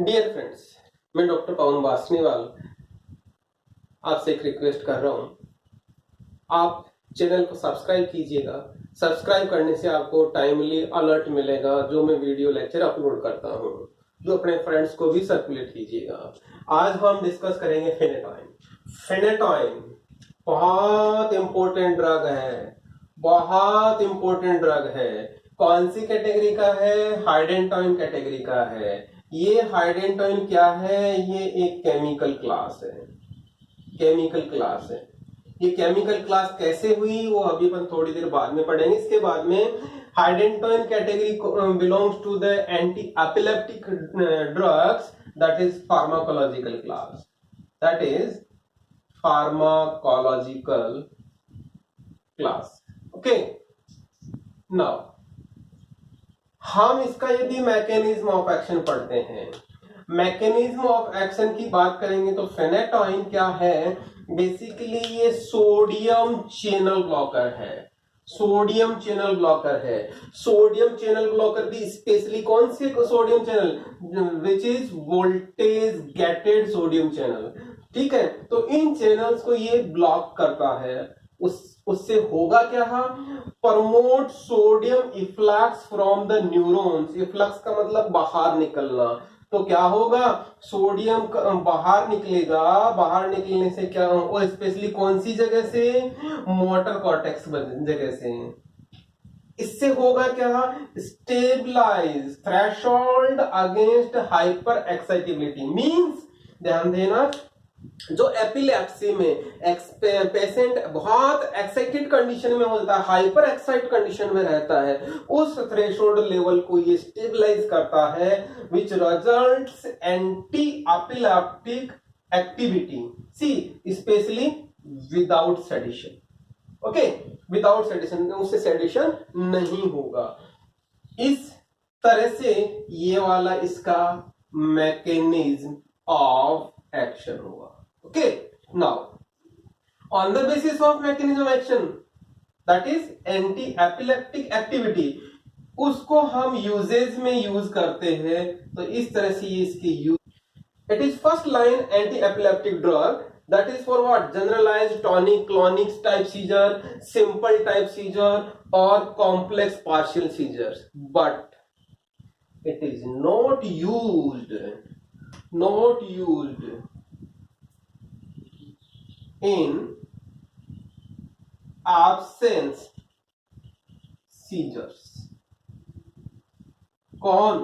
Dear friends, मैं doctor पवन वासनीवाल आपसे एक रिक्वेस्ट कर रहा हूँ। आप चैनल को सब्सक्राइब कीजिएगा। सब्सक्राइब करने से आपको टाइमली अलर्ट मिलेगा जो मैं वीडियो लेक्चर अपलोड करता हूँ। जो अपने फ्रेंड्स को भी सर्कुलेट कीजिएगा। आज हम डिस्कस करेंगे फेनेटॉइन। फेनेटॉइन बहुत इंपॉर्टेंट ड्रग है, बहुत इंपॉर्टेंट ड्रग है। कौन सी कैटेगरी का है? हाइडेंटॉइन कैटेगरी का है। ये हाइडेंटॉइन क्या है? ये एक केमिकल क्लास है। केमिकल क्लास है। ये केमिकल क्लास कैसे हुई वो अभी अपन थोड़ी देर बाद में पढ़ेंगे। इसके बाद में hydantoin category belongs to the anti epileptic drugs, that is pharmacological class, that is pharmacological class. Okay, now हम इसका यदि मैकेनिज्म ऑफ एक्शन पढ़ते हैं, मैकेनिज्म ऑफ एक्शन की बात करेंगे तो फेनेटॉइन क्या है? बेसिकली ये सोडियम चैनल ब्लॉकर है। सोडियम चैनल ब्लॉकर है। सोडियम चैनल ब्लॉकर भी स्पेशली कौन से sodium channel? Which is voltage gated sodium channel. ठीक है, तो इन चैनल्स को ये ब्लॉक करता है। उससे होगा क्या? Promote sodium efflux from the neurons. Efflux का मतलब बाहर निकलना। तो क्या होगा? सोडियम बाहर निकलेगा। बाहर निकलने से क्या, और स्पेशली कौन सी जगह से? मोटर कॉर्टेक्स जगह से। इससे होगा क्या? Stabilise threshold against hyper excitability. Means ध्यान देना, जो एपिलेप्सी में पेशेंट बहुत एक्साइटेड कंडीशन में होता है, हाइपर एक्साइट कंडीशन में रहता है, उस थ्रेशोल्ड लेवल को ये स्टेबलाइज करता है, which results anti epileptic activity. See specially without sedation. Okay, without sedation, उससे सेडेशन नहीं होगा। इस तरह से ये वाला इसका मैकेनिज्म ऑफ एक्शन होगा। Okay, now on the basis of mechanism of action, that is anti epileptic activity, उसको हम यूजेज में यूज करते हैं। तो इस तरह से ये इसकी use, it is first line anti epileptic drug, that is for what? Generalized tonic clonic type seizure, simple type seizure or complex partial seizures, but it is not used in absence seizures। कौन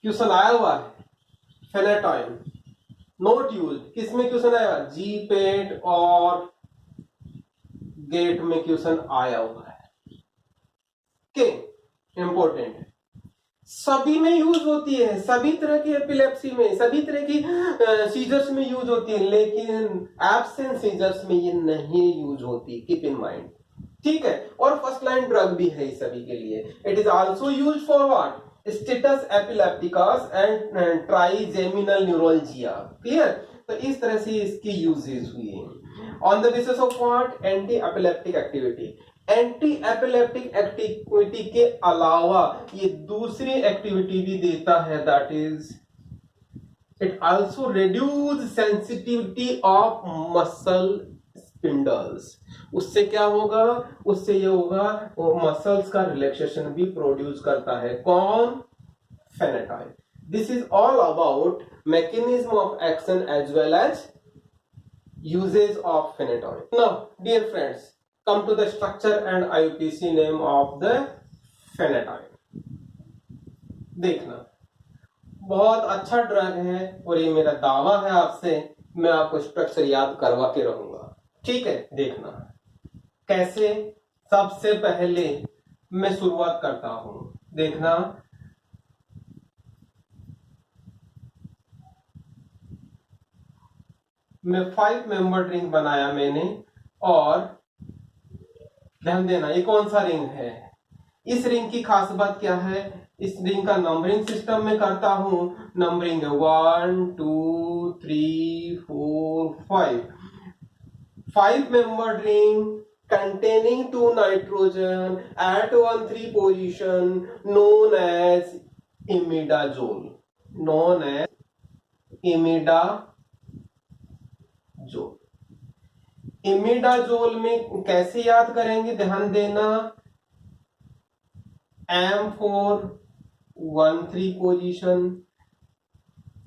question आया हुआ है? फेनेटॉइन note use किसमें question आया? जी पेट और gate में question आया हुआ है। के इंपॉर्टेंट है, सभी में यूज होती है, सभी तरह की एपिलेप्सी में, सभी तरह की सीजर्स में यूज होती है, लेकिन एब्सेंट सीजर्स में ये नहीं यूज होती। कीप इन माइंड, ठीक है। और फर्स्ट लाइन ड्रग भी है सभी के लिए। It is also use for what? Status epilepticus and trigeminal neuroglia. Clear? तो इस तरह से इसकी यूजेस हुई है। On the basis of what? Anti epileptic activity. Anti epileptic activity के अलावा ये दूसरी एक्टिविटी भी देता है, that is it also reduce sensitivity of muscle spindles. उससे क्या होगा? उससे ये होगा, वो मसल्स का रिलैक्सेशन भी प्रोड्यूस करता है। कौन? Phenytoin. This is all about mechanism of action as well as uses of phenytoin. Now dear friends, come to the structure and IUPAC name of the phenetoin। देखना, बहुत अच्छा ड्रग है और ये मेरा दावा है आपसे, मैं आपको स्ट्रक्चर याद करवा के रहूंगा। ठीक है, देखना कैसे। सबसे पहले मैं शुरुआत करता हूं, देखना। मैं 5 मेंबर रिंग बनाया मैंने, और ध्यान देना ये कौन सा रिंग है। इस रिंग की खास बात क्या है? इस रिंग का नंबरिंग सिस्टम में करता हूं। Numbering 1 2 3 4 5। 5 member ring containing 2 nitrogen at 1,3 position known as imidazole। Known as imidazole. Imidazole में कैसे याद करेंगे, ध्यान देना, M4 1,3 पोजीशन,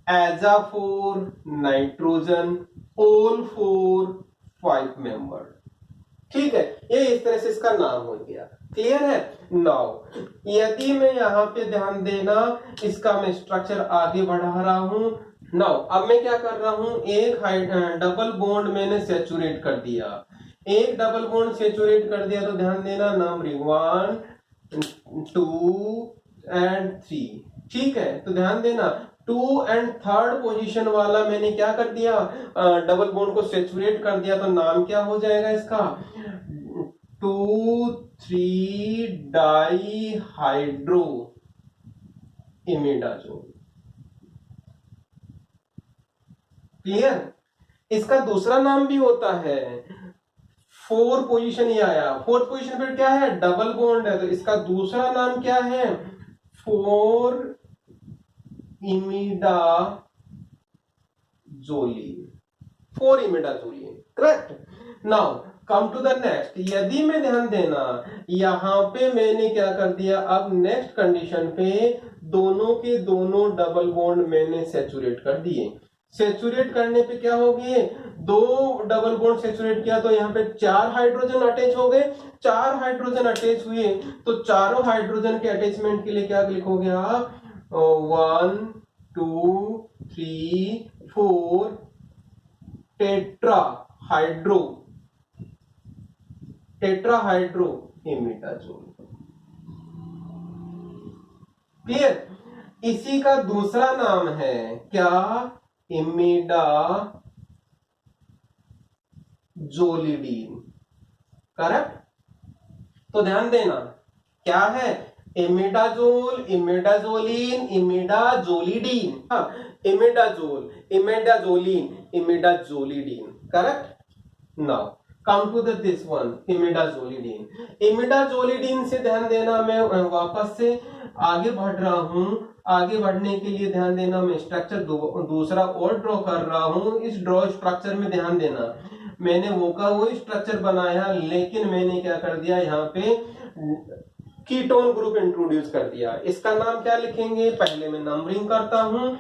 एजा 4 नाइट्रोजन, ओल 4 5 मेंबर। ठीक है, ये इस तरह से इसका नाम हो गया। क्लियर है। नाउ यदि मैं यहाँ पे ध्यान देना, इसका मैं स्ट्रक्चर आगे बढ़ा रहा हूं। नाउ अब मैं क्या कर रहा हूं, एक डबल बॉन्ड मैंने सेचुरेट कर दिया, एक डबल बॉन्ड सेचुरेट कर दिया, तो ध्यान देना नंबरिंग 1 2 एंड 3। ठीक है, तो ध्यान देना 2 एंड 3rd पोजीशन वाला मैंने क्या कर दिया, डबल बॉन्ड को सेचुरेट कर दिया, तो नाम क्या हो जाएगा इसका, 2,3 डाइहाइड्रो इमिडाजोल। क्लियर। इसका दूसरा नाम भी होता है, 4 पोजीशन ही आया, 4th पोजीशन पर क्या है, डबल बॉन्ड है, तो इसका दूसरा नाम क्या है, 4 imidazoline, 4 imidazoline. Correct. Now come to the next. यदि मैं ध्यान देना, यहां पे मैंने क्या कर दिया, अब नेक्स्ट कंडीशन पे दोनों के दोनों डबल बॉन्ड मैंने सेचुरेट कर दिए। सेचुरेट करने पे क्या हो गए, 2 डबल बॉन्ड सेचुरेट किया, तो यहाँ पे 4 हाइड्रोजन अटैच हो गए। 4 हाइड्रोजन अटैच हुए, तो चारों हाइड्रोजन के अटैचमेंट के लिए क्या लिखोगे आप, 1 2 3 4 टेट्रा हाइड्रो इमिडाजोल। क्लियर। इसी का दूसरा नाम है क्या, इमिडाजोलिडीन। करेक्ट। तो ध्यान देना क्या है, इमिडाजोल, इमिडाजोलिन, इमिडाजोलिडीन। हाँ, imidazole, imidazoline, imidazolidine. Correct. Now come to this one, imidazolidine. Imidazolidine से ध्यान देना, मैं वापस से आगे बढ़ रहा हूं। आगे बढ़ने के लिए ध्यान देना, मैं स्ट्रक्चर दूसरा और ड्रॉ कर रहा हूं। इस ड्रॉ स्ट्रक्चर में ध्यान देना, मैंने वो स्ट्रक्चर बनाया, लेकिन मैंने क्या कर दिया, यहाँ पे कीटोन ग्रुप इंट्रोड्यूस कर दिया। इसका नाम क्या लिखेंगे, पहले मैं नंबरिंग करता हूं,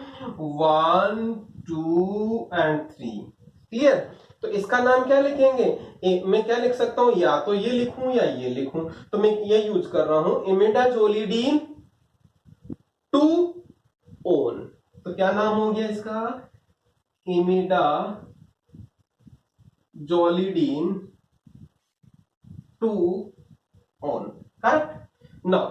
1 2 एंड 3। क्लियर। तो इसका नाम क्या लिखेंगे, मैं क्या लिख सकता हूं, या तो ये लिखूं या ये लिखूं, तो मैं ये यूज कर रहा हूं, इमिडाजोलिडीन 2 ओन। तो क्या नाम हो गया इसका, इमिडाजोलिडीन 2 ओन। करेक्ट। नाउ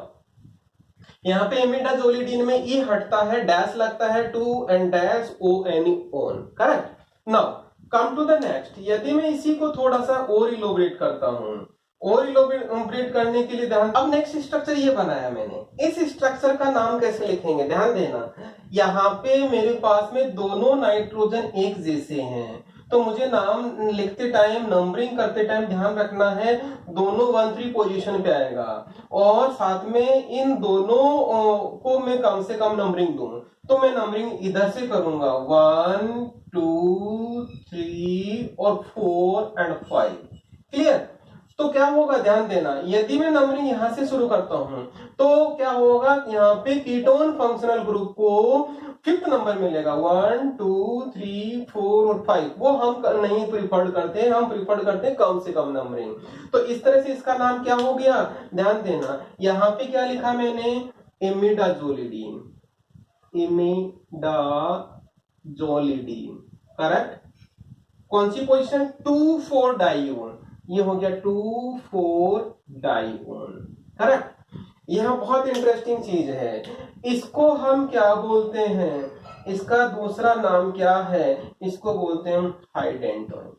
यहां पे इमिडाजोलिडीन में ई हटता है, डैश लगता है, 2 and dash ON on. Correct. Now come to the next. यदि मैं इसी को थोड़ा सा और इलोबरेट करता हूं, और इलोबरेट करने के लिए ध्यान, अब नेक्स्ट स्ट्रक्चर ये बनाया मैंने, इस स्ट्रक्चर का नाम कैसे लिखेंगे, ध्यान देना, यहाँ पे मेरे पास में दोनों नाइट्रोजन एक जैसे हैं, तो मुझे नाम लिखते टाइम, नंबरिंग करते टाइम ध्यान रखना है, दोनों 1 3 पोजीशन पे आएगा, और साथ में इन दोनों को मैं कम से कम नंबरिंग दूं, तो मैं नंबरिंग इधर से करूंगा, 1 2 3 और 4 एंड 5। क्लियर। तो क्या होगा, ध्यान देना, यदि मैं नंबरिंग यहां से शुरू करता हूं, तो क्या होगा, यहाँ पे कीटोन फंक्शनल ग्रुप को 5th नंबर मिलेगा, 1 2 3 4 और 5। वो हम नहीं प्रिफर्ड करते, हम प्रिफर्ड करते हैं कम से कम नंबरिंग। तो इस तरह से इसका नाम क्या हो गया, ध्यान देना, यहाँ पे क्या लिखा मैंने, इमिडाजोलिडीन, इमिडाजोलिडीन। करेक्ट। कौन सी पोजीशन, 2 4 डाइओन, ये हो गया 2 4 डाइओन। करेक्ट। यह बहुत इंटरेस्टिंग चीज है, इसको हम क्या बोलते हैं, इसका दूसरा नाम क्या है, इसको बोलते हैं हाइडेंटोइन।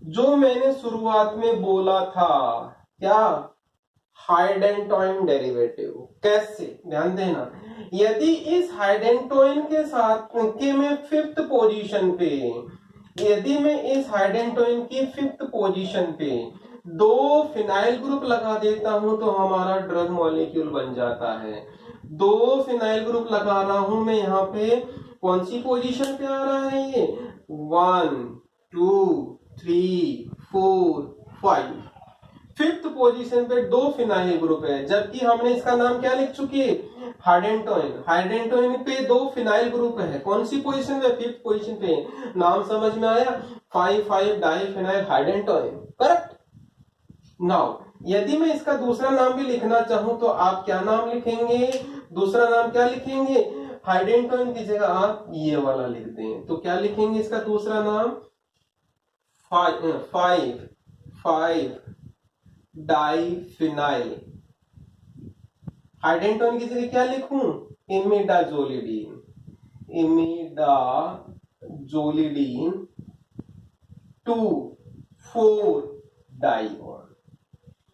जो मैंने शुरुआत में बोला था, क्या, हाइडेंटोइन डेरिवेटिव। कैसे, ध्यान देना, यदि इस हाइडेंटोइन के साथ के में 5th पोजीशन पे, यदि मैं इस हाइडेंटोइन की 5th पोजीशन पे दो फिनाइल ग्रुप लगा देता हूं तो हमारा ड्रग मॉलिक्यूल बन जाता है। दो फिनाइल ग्रुप लगा रहा हूं मैं, यहाँ पे कौन सी पोजीशन पे आ रहा है ये, 1 2 3 4 5, फिफ्थ पोजीशन पे दो फिनाइल ग्रुप है, जबकि हमने इसका नाम क्या लिख चुके हैं, हाइडेंटोइन। हाइडेंटोइन पे दो फिनाइल ग्रुप है, कौन सी पोजीशन पे, फिफ्थ पोजीशन पे। नाम समझ में आया, 5,5 डाइफिनाइल हाइडेंटोइन, करेक्ट। नाउ यदि मैं इसका दूसरा नाम भी लिखना चाहूं तो आप क्या नाम लिखेंगे, दूसरा नाम क्या लिखेंगे, हाइडेंटोइन की जगह आप ये वाला लिख दें, तो क्या लिखेंगे इसका दूसरा नाम, 5,5 डाइफिनाइल। हाइडेंटोइन की जगह क्या लिखूं, इमिडाजोलिडीन, इमिडाजोलिडीन 2,4 डाइऑन।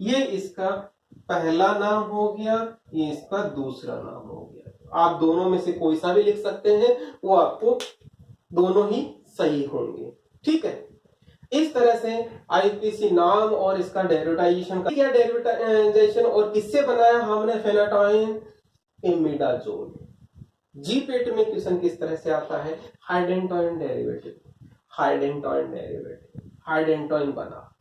ये इसका पहला नाम हो गया, ये इसका दूसरा नाम हो गया। आप दोनों में से कोई सा भी लिख सकते हैं, वो आपको दोनों ही सही होंगे, ठीक है। इस तरह से आईपीसी नाम और इसका डेरिवेटाइजेशन का, क्या डेरिवेटाइजेशन और किससे बनाया हमने फेनाटोइन, इमिडाजोल। जीपेट में क्वेश्चन किस तरह से आता है, hydantoin derivative, hydantoin derivative, hydantoin बना,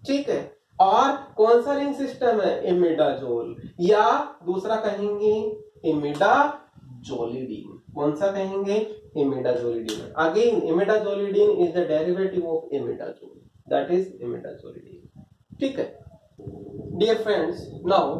ठीक है। और कौन सा रिंग सिस्टम है, इमिडाजोल, या दूसरा कहेंगे इमिडाजोलिडीन। कौन सा कहेंगे, imidazolidine. Again imidazolidine is the derivative of imidazole, that is imidazolidine, ठीक है। Dear friends, now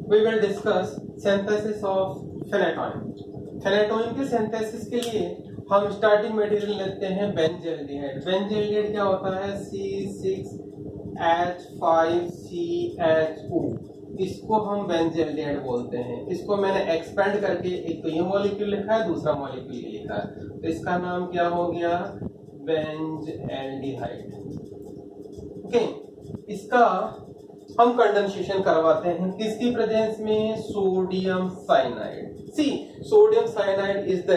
we will discuss synthesis of phenytoin. Phenytoin के सिंथेसिस के लिए हम स्टार्टिंग मटेरियल लेते हैं बेंजल्डिहाइड। बेंजल्डिहाइड क्या होता है, C6H5CHO, इसको हम बेंजल्डिहाइड बोलते हैं। इसको मैंने एक्सपेंड करके एक तो ये मॉलिक्यूल लिखा है, दूसरा मॉलिक्यूल ये लिखा है, तो इसका नाम क्या हो गया, बेंजल्डिहाइड, ओके। इसका हम कंडेंसेशन करवाते हैं किसकी प्रेजेंस में, sodium cyanide. See sodium cyanide is the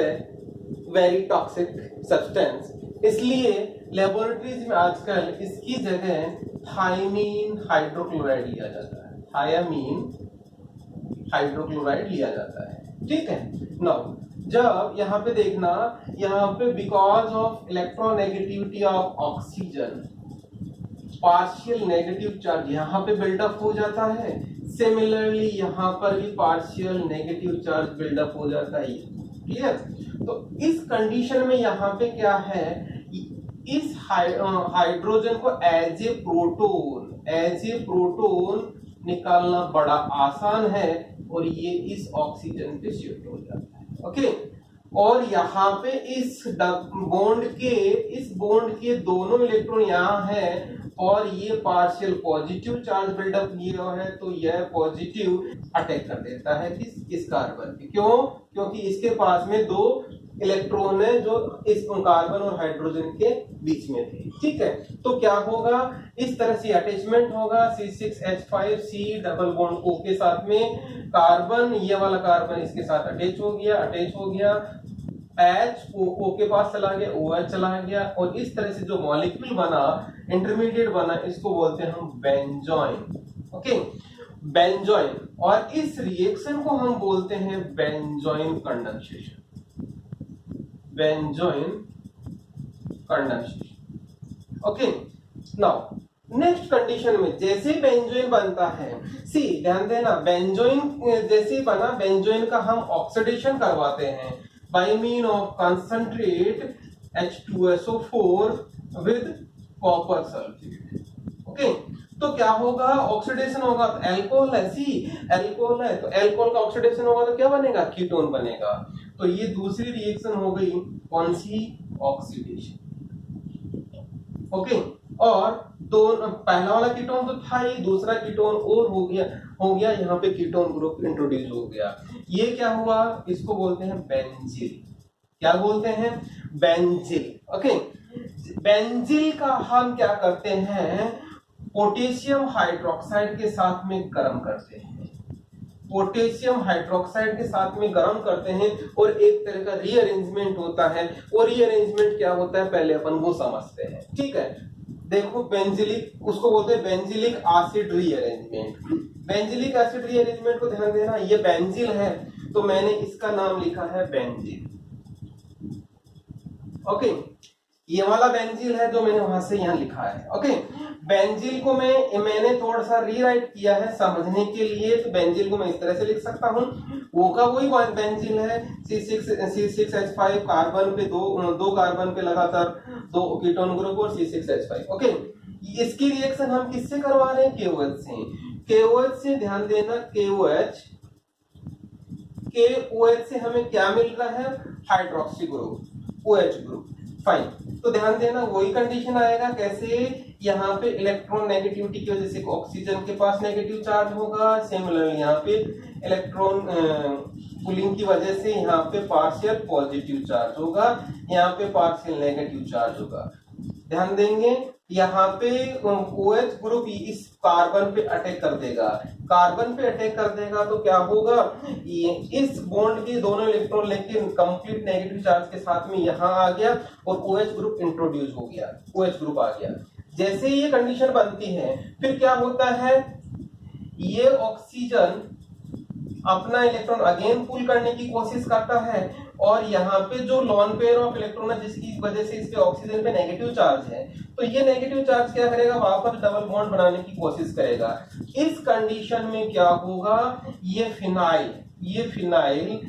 very toxic substance, इसलिए लेबोरेटरीज में आजकल इसकी जगह थायमीन हाइड्रोक्लोराइड लिया जाता है, थायामीन हाइड्रोक्लोराइड लिया जाता है, ठीक है। नाउ जब यहाँ पे देखना, यहाँ पे because of electronegativity of oxygen, partial negative charge यहाँ पे बिल्डअप हो जाता है। सिमिलरली यहाँ पर भी पार्शियल नेगेटिव चार्ज बिल्डअप हो जाता है, क्लियर। तो इस कंडीशन में यहाँ पे क्या है, इस हाइड्रोजन को एज ए प्रोटोन निकालना बड़ा आसान है, और ये इस ऑक्सीजन पे शिफ्ट हो जाता है, ओके। और यहाँ पे इस बॉन्ड के दोनों इलेक्ट्रॉन यहाँ है, और ये पार्शियल पॉजिटिव चार्ज बिल्डअप किया है, तो यह पॉजिटिव अटैक कर देता है इस कार्बन पे। क्यों, क्योंकि इसके पास में दो इलेक्ट्रॉन है जो इस कार्बन और हाइड्रोजन के बीच में थे, ठीक है। तो क्या होगा, इस तरह से अटैचमेंट होगा, C6H5C डबल बॉन्ड O के साथ में कार्बन, ये वाला कार्बन इसके साथ अटैच हो गया, H O के पास चला गया, OH चला गया, और इस तरह से जो मॉलिक्यूल बना, इंटरमीडिएट बना, इसको बोलते हैं हम बेंजोइन, ओके, बेंजोइन। और इस रिएक्शन को हम बोलते हैं benzoin condensation, benzoin condensation, okay. Now next condition में जैसे बेंजोइन बनता है, सी ध्यान देना, बेंजोइन जैसे बना, बेंजोइन का हम ऑक्सीडेशन करवाते हैं by mean of concentrate H2SO4 with copper sulphate, okay. तो क्या होगा, ऑक्सीडेशन होगा, तो एल्कोहल है, सी एल्कोहल है, तो एल्कोहल का ऑक्सीडेशन होगा तो क्या बनेगा, कीटोन बनेगा। तो ये दूसरी रिएक्शन हो गई, कौन सी, ऑक्सीडेशन, ओके। और दोनों, पहला वाला कीटोन तो था ही, दूसरा कीटोन और हो गया, यहाँ पे कीटोन ग्रुप इंट्रोड्यूस हो गया। ये क्या हुआ, इसको बोलते हैं बेंजील। क्या बोलते हैं, बेंजील, ओके। बेंजील का हम क्या करते हैं, पोटेशियम हाइड्रोक्साइड के साथ में गर्म करते हैं, पोटेशियम हाइड्रोक्साइड के साथ में गर्म करते हैं, और एक तरह का रीअरेंजमेंट होता है। और रीअरेंजमेंट क्या होता है, पहले अपन वो समझते हैं, ठीक है। देखो बेंजिलिक, उसको बोलते हैं benzylic acid rearrangement. Benzylic acid rearrangement को ध्यान देना, ये बेंजिल है तो मैंने इसका नाम लिखा है बेंजिल। ओके, ये वाला बेंजिल है जो मैंने वहां से यहाँ लिखा है। ओके, बेंजिल को मैंने थोड़ा सा रीराइट किया है समझने के लिए, तो बेंजिल को मैं इस तरह से लिख सकता हूँ, वो का वही बेंजिल है, C6H5 कार्बन पे दो कार्बन पे लगातार 2 कीटोन ग्रुप और C6H5। ओके, इसकी रिएक्शन हम किससे करवा रहे हैं? KOH से। KOH से ध्यान देना, KOH से हमें क्या मिल रहा है? Hydroxy group, OH group. Fine, तो ध्यान देना वही कंडीशन आएगा। कैसे? यहाँ पे इलेक्ट्रॉन नेगेटिविटी की वजह से ऑक्सीजन के पास नेगेटिव चार्ज होगा, सिमिलरली यहाँ पे इलेक्ट्रॉन पुलिंग की वजह से यहाँ पे पार्शियल पॉजिटिव चार्ज होगा, यहाँ पे पार्शियल नेगेटिव चार्ज होगा। ध्यान देंगे यहाँ पे OH ग्रुप इस कार्बन पे अटैक कर देगा, कार्बन पे अटैक कर देगा तो क्या होगा? ये इस बॉन्ड के दोनों इलेक्ट्रॉन लेके कंप्लीट नेगेटिव चार्ज के साथ में यहाँ आ गया और OH ग्रुप इंट्रोड्यूस हो गया, OH ग्रुप आ गया। जैसे ये कंडीशन बनती है फिर क्या होता है? ये ऑक्सीजन अपना इलेक्ट्रॉन अगेन पुल करने की कोशिश करता है और यहाँ पे जो लॉन पेयर ऑफ इलेक्ट्रॉन है जिसकी वजह से इस पे ऑक्सीजन पे नेगेटिव चार्ज है, तो ये नेगेटिव चार्ज क्या करेगा? वापस डबल बॉन्ड बनाने की कोशिश करेगा। इस कंडीशन में क्या होगा? ये फिनाइल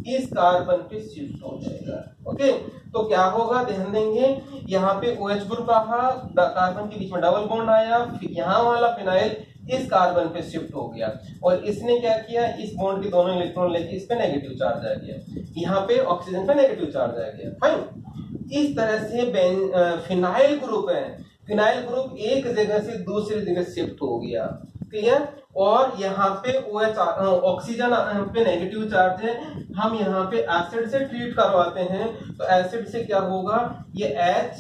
इस कार्बन पे शिफ्ट हो जाएगा। ओके, तो क्या होगा? ध्यान देंगे यहाँ पे OH ग्रुप रहा, कार्बन के बीच में डबल बॉन्ड आया, फिर यहाँ वाला फिनाइल इस कार्बन पे शिफ्ट हो गया और इसने क्या किया? इस बॉन्ड के दोनों इलेक्ट्रॉन लेके इस पे नेगेटिव चार्ज आ गया, यहाँ पे ऑक्सीजन पे नेगेटिव चार्ज आ गया। फाइन, इस तरह से फिनाइल ग्रुप है, फिनाइल ग्रुप एक जगह से दूसरी जगह शिफ्ट हो गया। क्लियर? और यहाँ पे OH ऑक्सीजन पे नेगेटिव चार्ज है, हम यहाँ पे एसिड से ट्रीट करवाते हैं तो एसिड से क्या होगा? ये H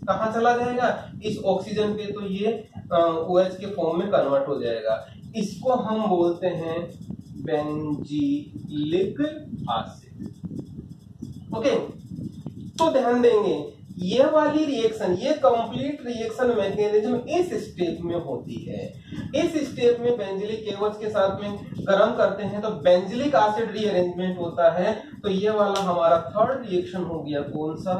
कहाँ चला जाएगा? इस ऑक्सीजन पे, तो ये OH के फॉर्म में कन्वर्ट हो जाएगा। इसको हम बोलते हैं बेंजीलिक एसिड। ओके, तो ध्यान देंगे ये वाली रिएक्शन, ये कंप्लीट रिएक्शन मैकेनिज्म इस स्टेप में होती है। इस स्टेप में बेंजिलिक KOH के साथ में गर्म करते हैं तो बेंजिलिक एसिड रीअरेंजमेंट होता है। तो ये वाला हमारा थर्ड रिएक्शन हो गया, कौन सा?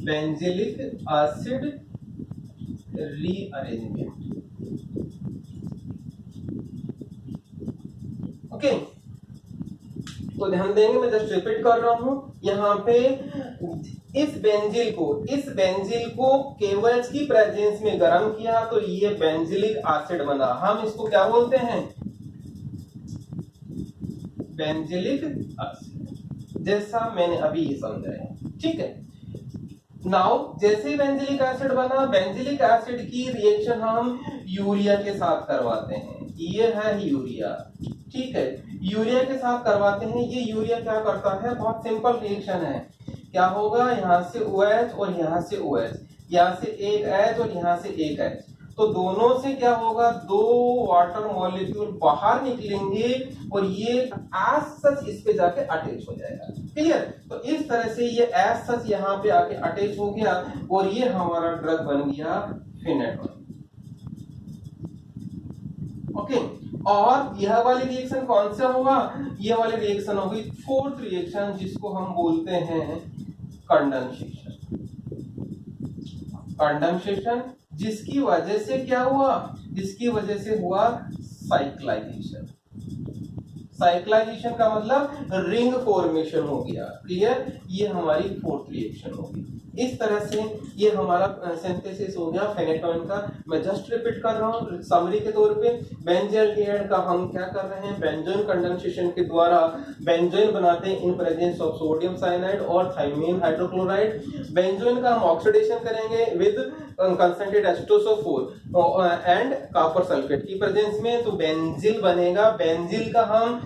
Benzylic acid rearrangement. ओके, तो ध्यान देंगे, मैं जस्ट रिपीट कर रहा हूं यहाँ पे, इस बेंजिल को KOH की प्रेजेंस में गर्म किया तो ये बेंजिलिक एसिड बना। हम इसको क्या बोलते हैं? बेंजिलिक एसिड, जैसा मैंने अभी ये समझाया। ठीक है, नाउ जैसे ही बेंजिलिक एसिड बना, बेंजिलिक एसिड की रिएक्शन हम यूरिया के साथ करवाते हैं। ये है यूरिया। ठीक है, यूरिया के साथ करवाते हैं। ये यूरिया क्या करता है? बहुत सिंपल रिएक्शन है। क्या होगा? यहाँ से OH और यहाँ से OH, यहाँ से एक H और यहाँ से एक H, तो दोनों से क्या होगा? 2 वाटर मॉलिक्यूल बाहर निकलेंगे और ये एज सच इस पे जाके अटैच हो जाएगा। क्लियर? तो इस तरह से ये एज सच यहाँ पे आके अटैच हो गया और ये हमारा ड्रग बन गया फिनेटोइन। ओके, और यह वाली रिएक्शन कौन सा होगा? ये वाली रिएक्शन होगी फोर्थ रिएक्शन, जिसको हम बोलते हैं कंडेंसेशन। कंडेंसेशन जिसकी वजह से क्या हुआ? जिसकी वजह से हुआ साइक्लाइजेशन। साइक्लाइजेशन का मतलब रिंग फॉर्मेशन हो गया। क्लियर? ये हमारी फोर्थ रिएक्शन होगी। इस तरह से ये हमारा सिंथेसिस हो गया फेनेटोइन का। मैं जस्ट रिपीट कर रहा हूँ समरी के तौर पे। बेंजोइल का हम क्या कर रहे हैं? बेंजोइन कंडेंसेशन के द्वारा बेंजोइन बनाते हैं in presence of sodium cyanide और थाइमीन हाइड्रोक्लोराइड। बेंजोइन का हम ऑक्सीडेशन करेंगे with concentrate H2SO4 and copper sulphate की प्रेजेंस में, तो बेंजिल बनेगा। बेंजिल का हम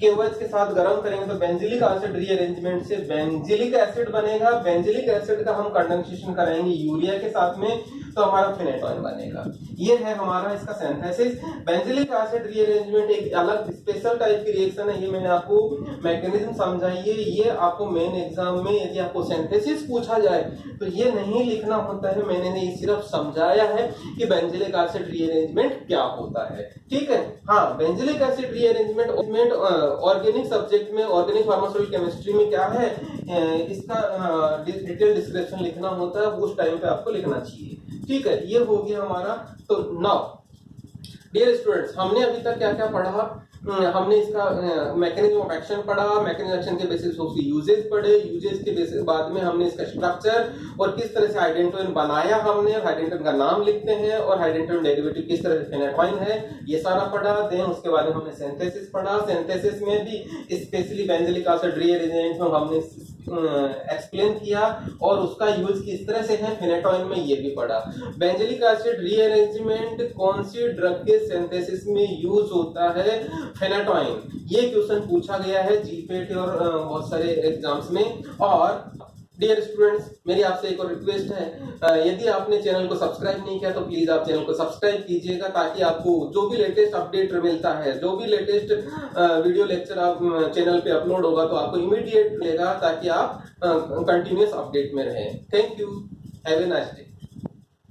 KOH के साथ गर्म करेंगे तो बेंजिलिक एसिड रीअरेंजमेंट से बेंजिलिक एसिड बनेगा। बेंजिलिक एसिड का हम कंडेंसेशन कराएंगे यूरिया के साथ में, तो हमारा फेनेटोइन बनेगा। ये है हमारा इसका सिंथेसिस। बेंजोइक एसिड रीअरेंजमेंट एक अलग स्पेशल टाइप की रिएक्शन है, ये मैंने आपको मैकेनिज्म समझाई है। ये आपको मेन एग्जाम में यदि आपको सिंथेसिस पूछा जाए तो ये नहीं लिखना होता है, मैंने ये सिर्फ समझाया है कि बेंजोइक एसिड रीअरेंजमेंट क्या होता है। ठीक है, हाँ, benzoic acid rearrangement organic subject में, ऑर्गेनिक फार्मास्यूटिकल केमिस्ट्री में क्या है, इसका डिटेल डिस्क्रिप्शन लिखना होता है, उस टाइम पे आपको लिखना चाहिए। ठीक है, ये हो गया हमारा। तो नाउ डियर स्टूडेंट्स, हमने अभी तक क्या क्या पढ़ा? हमने इसका मैकेनिज्म ऑफ एक्शन पढ़ा, मैकेनिज्म एक्शन के बेसिस पे उसके यूजेस पढ़े, यूजेस के बेसिस बाद में हमने इसका स्ट्रक्चर और किस तरह से हाइड्रेटोइन बनाया हमने, हाइड्रेटोइन का नाम लिखते हैं और हाइड्रेटोइन डेरिवेटिव किस तरह से फेनेटोइन है, ये सारा पढ़ा। देन उसके बाद हमने सिंथेसिस पढ़ा। सिंथेसिस में भी स्पेशली बेंजोइक एसिड रीअरेंजमेंट में हमने एक्सप्लेन किया और उसका यूज किस तरह से है फेनेटोइन में, ये भी पढ़ा। बेंजोइक एसिड रीअरेंजमेंट कौन सी ड्रग के सिंथेसिस में यूज होता है? फेनेटोइन। ये क्वेश्चन पूछा गया है जीपेट और बहुत सारे एग्जाम्स में। और डियर स्टूडेंट्स, मेरी आपसे एक और रिक्वेस्ट है, यदि आपने चैनल को सब्सक्राइब नहीं किया तो प्लीज आप चैनल को सब्सक्राइब कीजिएगा, ताकि आपको जो भी लेटेस्ट अपडेट मिलता है, जो भी लेटेस्ट वीडियो लेक्चर आप चैनल पे अपलोड होगा तो आपको इमीडिएट मिलेगा, ताकि आप कंटिन्यूअस अपडेट में रहें। Thank you, have a nice day.